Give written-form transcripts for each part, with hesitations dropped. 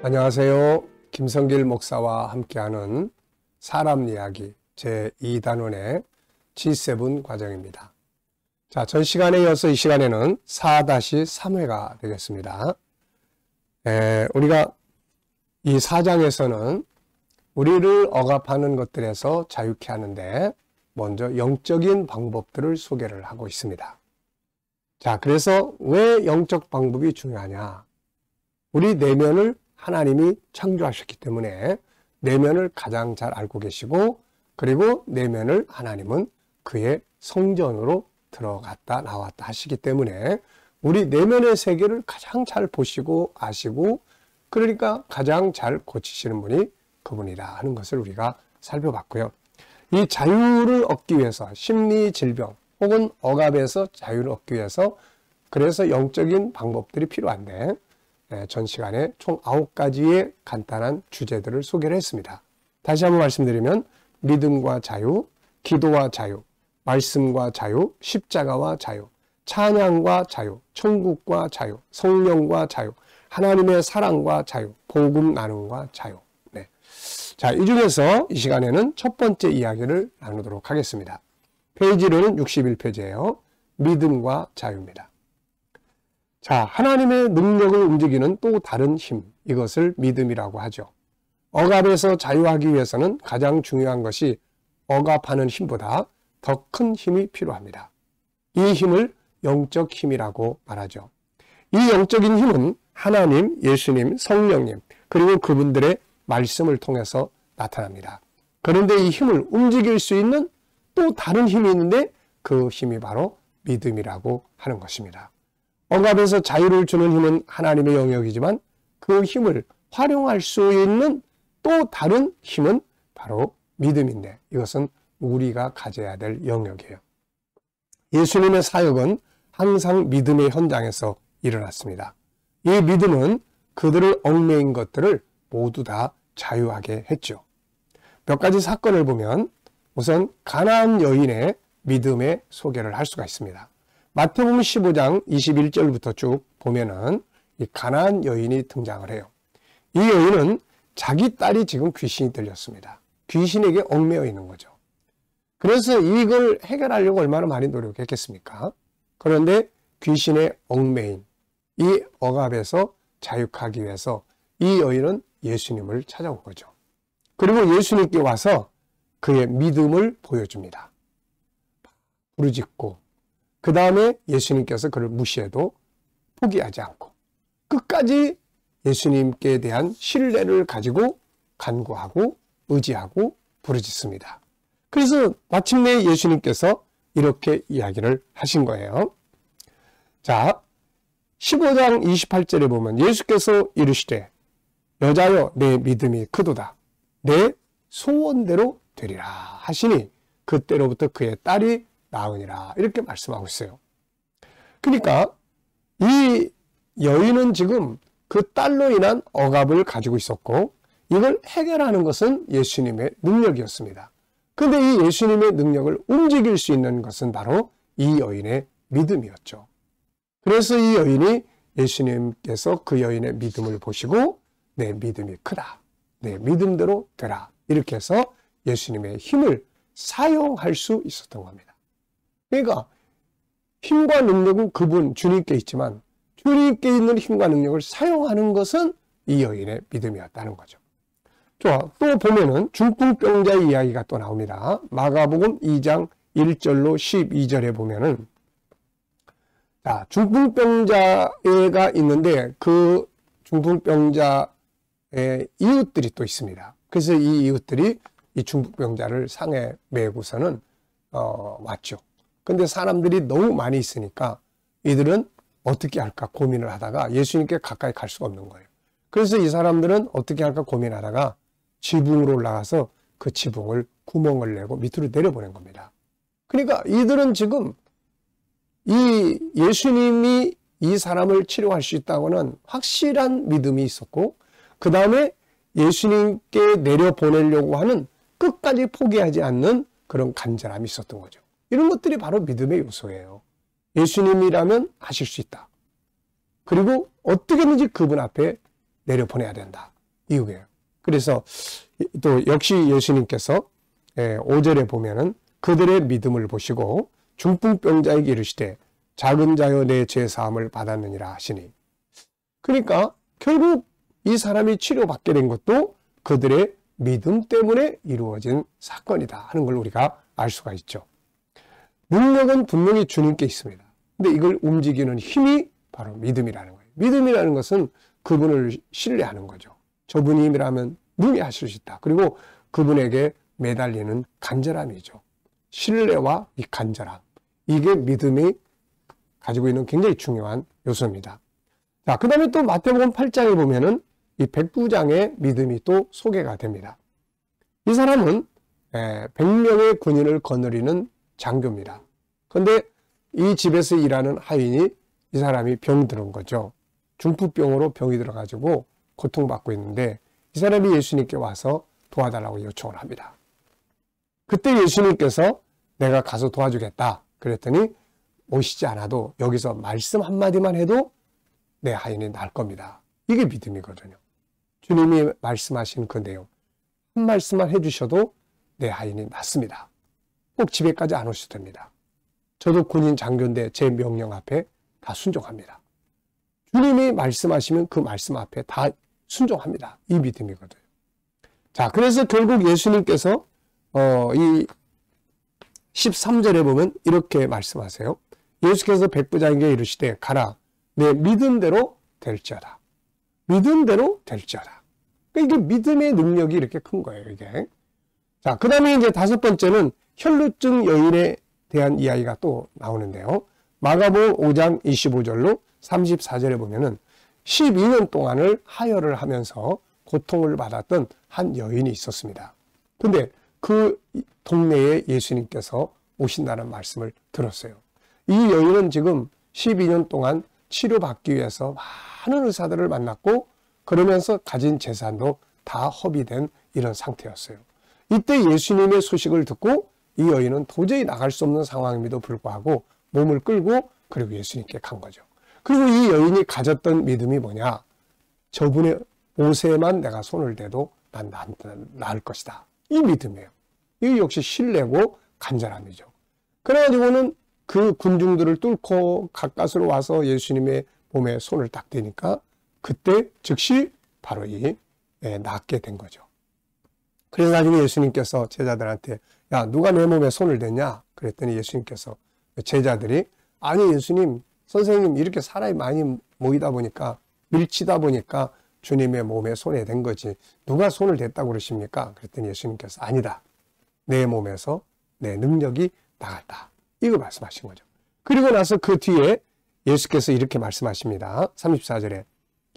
안녕하세요. 김성길 목사와 함께하는 사람 이야기 제2단원의 G7 과정입니다. 자, 전 시간에 이어서 이 시간에는 4-3회가 되겠습니다. 우리가 이 4장에서는 우리를 억압하는 것들에서 자유케 하는데 먼저 영적인 방법들을 소개를 하고 있습니다. 자, 그래서 왜 영적 방법이 중요하냐? 우리 내면을 하나님이 창조하셨기 때문에 내면을 가장 잘 알고 계시고, 그리고 내면을 하나님은 그의 성전으로 들어갔다 나왔다 하시기 때문에 우리 내면의 세계를 가장 잘 보시고 아시고, 그러니까 가장 잘 고치시는 분이 그분이다 하는 것을 우리가 살펴봤고요. 이 자유를 얻기 위해서, 심리 질병 혹은 억압에서 자유를 얻기 위해서 그래서 영적인 방법들이 필요한데, 전 시간에 총 9가지의 간단한 주제들을 소개를 했습니다. 다시 한번 말씀드리면 믿음과 자유, 기도와 자유, 말씀과 자유, 십자가와 자유, 찬양과 자유, 천국과 자유, 성령과 자유, 하나님의 사랑과 자유, 복음 나눔과 자유. 네. 자, 이 중에서 이 시간에는 첫 번째 이야기를 나누도록 하겠습니다. 페이지로는 61페이지예요. 믿음과 자유입니다. 자, 하나님의 능력을 움직이는 또 다른 힘, 이것을 믿음이라고 하죠. 억압에서 자유하기 위해서는 가장 중요한 것이 억압하는 힘보다 더 큰 힘이 필요합니다. 이 힘을 영적 힘이라고 말하죠. 이 영적인 힘은 하나님, 예수님, 성령님, 그리고 그분들의 말씀을 통해서 나타납니다. 그런데 이 힘을 움직일 수 있는 또 다른 힘이 있는데 그 힘이 바로 믿음이라고 하는 것입니다. 억압에서 자유를 주는 힘은 하나님의 영역이지만 그 힘을 활용할 수 있는 또 다른 힘은 바로 믿음인데, 이것은 우리가 가져야 될 영역이에요. 예수님의 사역은 항상 믿음의 현장에서 일어났습니다. 이 믿음은 그들을 얽매인 것들을 모두 다 자유하게 했죠. 몇 가지 사건을 보면 우선 가나안 여인의 믿음의 소개를 할 수가 있습니다. 마태복음 15장 21절부터 쭉 보면은 이 가나안 여인이 등장을 해요. 이 여인은 자기 딸이 지금 귀신이 들렸습니다. 귀신에게 얽매여 있는 거죠. 그래서 이걸 해결하려고 얼마나 많이 노력했겠습니까? 그런데 귀신의 얽매인 이 억압에서 자유하기 위해서 이 여인은 예수님을 찾아온 거죠. 그리고 예수님께 와서 그의 믿음을 보여줍니다. 부르짖고, 그 다음에 예수님께서 그를 무시해도 포기하지 않고 끝까지 예수님께 대한 신뢰를 가지고 간구하고 의지하고 부르짖습니다. 그래서 마침내 예수님께서 이렇게 이야기를 하신 거예요. 자, 15장 28절에 보면 예수께서 이르시되 여자여 내 믿음이 크도다. 내 소원대로 되리라 하시니 그때로부터 그의 딸이 나으니라, 이렇게 말씀하고 있어요. 그러니까 이 여인은 지금 그 딸로 인한 억압을 가지고 있었고, 이걸 해결하는 것은 예수님의 능력이었습니다. 그런데 이 예수님의 능력을 움직일 수 있는 것은 바로 이 여인의 믿음이었죠. 그래서 이 여인이 예수님께서 그 여인의 믿음을 보시고 내 믿음이 크다, 내 믿음대로 되라, 이렇게 해서 예수님의 힘을 사용할 수 있었던 겁니다. 그러니까 힘과 능력은 그분 주님께 있지만 주님께 있는 힘과 능력을 사용하는 것은 이 여인의 믿음이었다는 거죠. 좋아, 또 보면은 중풍병자의 이야기가 또 나옵니다. 마가복음 2장 1절로 12절에 보면은, 자, 중풍병자가 있는데 그 중풍병자의 이웃들이 또 있습니다. 그래서 이 이웃들이 이 중풍병자를 상에 메고서는 왔죠. 근데 사람들이 너무 많이 있으니까 이들은 어떻게 할까 고민을 하다가 예수님께 가까이 갈 수가 없는 거예요. 그래서 이 사람들은 어떻게 할까 고민하다가 지붕으로 올라가서 그 지붕을 구멍을 내고 밑으로 내려보낸 겁니다. 그러니까 이들은 지금 이 예수님이 이 사람을 치료할 수 있다고는 확실한 믿음이 있었고, 그 다음에 예수님께 내려보내려고 하는 끝까지 포기하지 않는 그 그런 간절함이 있었던 거죠. 이런 것들이 바로 믿음의 요소예요. 예수님이라면 하실 수 있다. 그리고 어떻게든지 그분 앞에 내려보내야 된다. 이거예요. 그래서 또 역시 예수님께서 5절에 보면은 그들의 믿음을 보시고 중풍병자에게 이르시되 작은 자여 내 죄사함을 받았느니라 하시니. 그러니까 결국 이 사람이 치료받게 된 것도 그들의 믿음 때문에 이루어진 사건이다 하는 걸 우리가 알 수가 있죠. 능력은 분명히 주님께 있습니다. 근데 이걸 움직이는 힘이 바로 믿음이라는 거예요. 믿음이라는 것은 그분을 신뢰하는 거죠. 저분이라면 능히 하실 수 있다. 그리고 그분에게 매달리는 간절함이죠. 신뢰와 이 간절함. 이게 믿음이 가지고 있는 굉장히 중요한 요소입니다. 자, 그 다음에 또 마태복음 8장에 보면은 이 백부장의 믿음이 또 소개가 됩니다. 이 사람은 100명의 군인을 거느리는 장교입니다. 그런데 이 집에서 일하는 하인이 이 사람이 병들은 거죠. 중풍병으로 병이 들어가지고 고통받고 있는데 이 사람이 예수님께 와서 도와달라고 요청을 합니다. 그때 예수님께서 내가 가서 도와주겠다 그랬더니 오시지 않아도 여기서 말씀 한마디만 해도 내 하인이 날 겁니다. 이게 믿음이거든요. 주님이 말씀하신 그 내용 한 말씀만 해주셔도 내 하인이 낫습니다. 꼭 집에까지 안 오셔도 됩니다. 저도 군인 장교인데 제 명령 앞에 다 순종합니다. 주님이 말씀하시면 그 말씀 앞에 다 순종합니다. 이 믿음이거든요. 자, 그래서 결국 예수님께서 이 13절에 보면 이렇게 말씀하세요. 예수께서 백부장에게 이르시되 가라 내 믿음대로 될지어다. 믿음대로 될지어다. 그러니까 이게 믿음의 능력이 이렇게 큰 거예요, 이게. 자, 그 다음에 이제 5번째는 혈루증 여인에 대한 이야기가 또 나오는데요. 마가복음 5장 25절로 34절에 보면은 12년 동안을 하혈을 하면서 고통을 받았던 한 여인이 있었습니다. 근데 그 동네에 예수님께서 오신다는 말씀을 들었어요. 이 여인은 지금 12년 동안 치료받기 위해서 많은 의사들을 만났고 그러면서 가진 재산도 다 허비된 이런 상태였어요. 이때 예수님의 소식을 듣고 이 여인은 도저히 나갈 수 없는 상황임에도 불구하고 몸을 끌고 그리고 예수님께 간 거죠. 그리고 이 여인이 가졌던 믿음이 뭐냐? 저분의 옷에만 내가 손을 대도 난 나을 것이다. 이 믿음이에요. 이 역시 신뢰고 간절함이죠. 그래가지고는 그 군중들을 뚫고 가까스로 와서 예수님의 몸에 손을 딱 대니까 그때 즉시 바로 낫게 된 거죠. 그래서 나중에 예수님께서 제자들한테 야 누가 내 몸에 손을 댔냐? 그랬더니 예수님께서 제자들이 아니 예수님 선생님 이렇게 사람이 많이 모이다 보니까 밀치다 보니까 주님의 몸에 손에 댄 거지 누가 손을 댔다고 그러십니까? 그랬더니 예수님께서 아니다. 내 몸에서 내 능력이 나갔다. 이거 말씀하신 거죠. 그리고 나서 그 뒤에 예수께서 이렇게 말씀하십니다. 34절에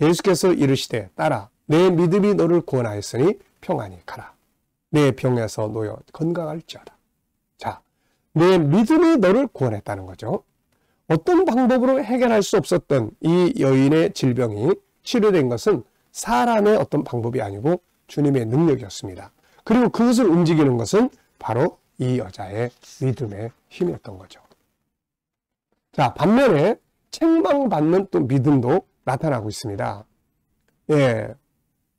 예수께서 이르시되 딸아 내 믿음이 너를 구원하였으니 평안히 가라. 내 병에서 놓여 건강할지어다. 자, 내 믿음이 너를 구원했다는 거죠. 어떤 방법으로 해결할 수 없었던 이 여인의 질병이 치료된 것은 사람의 어떤 방법이 아니고 주님의 능력이었습니다. 그리고 그것을 움직이는 것은 바로 이 여자의 믿음의 힘이었던 거죠. 자, 반면에 책망받는 또 믿음도 나타나고 있습니다. 예.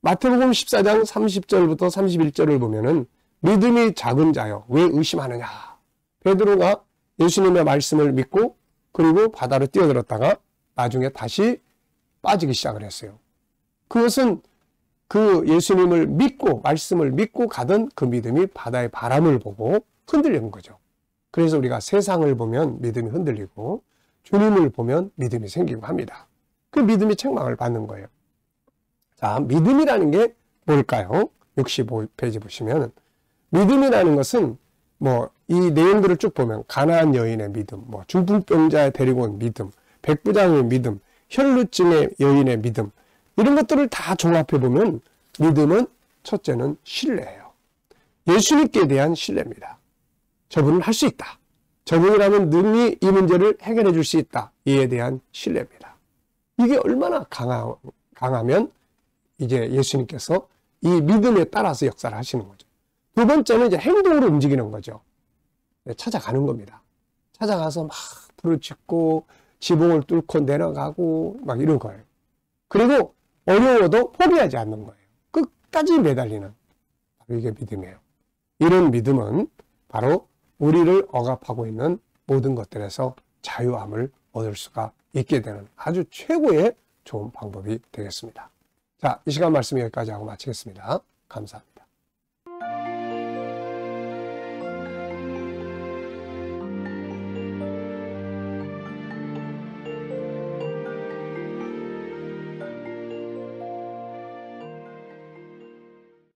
마태복음 14장 30절부터 31절을 보면은 믿음이 작은 자여 왜 의심하느냐. 베드로가 예수님의 말씀을 믿고 그리고 바다로 뛰어들었다가 나중에 다시 빠지기 시작을 했어요. 그것은 그 예수님을 믿고 말씀을 믿고 가던 그 믿음이 바다의 바람을 보고 흔들리는 거죠. 그래서 우리가 세상을 보면 믿음이 흔들리고 주님을 보면 믿음이 생기고 합니다. 그 믿음이 책망을 받는 거예요. 자, 믿음이라는 게 뭘까요? 65페이지 보시면 믿음이라는 것은 이 내용들을 쭉 보면 가나안 여인의 믿음, 중풍병자에 데리고 온 믿음, 백부장의 믿음, 혈루증의 여인의 믿음 이런 것들을 다 종합해 보면 믿음은 첫째는 신뢰예요. 예수님께 대한 신뢰입니다. 저분은 할 수 있다. 저분이라면 능히 이 문제를 해결해 줄 수 있다. 이에 대한 신뢰입니다. 이게 얼마나 강하면 이제 예수님께서 이 믿음에 따라서 역사를 하시는 거죠. 두 번째는 이제 행동으로 움직이는 거죠. 찾아가는 겁니다. 찾아가서 막 부르짖고 지붕을 뚫고 내려가고 막 이런 거예요. 그리고 어려워도 포기하지 않는 거예요. 끝까지 매달리는, 바로 이게 믿음이에요. 이런 믿음은 바로 우리를 억압하고 있는 모든 것들에서 자유함을 얻을 수가 있게 되는 아주 최고의 좋은 방법이 되겠습니다. 자, 이 시간 말씀 여기까지 하고 마치겠습니다. 감사합니다.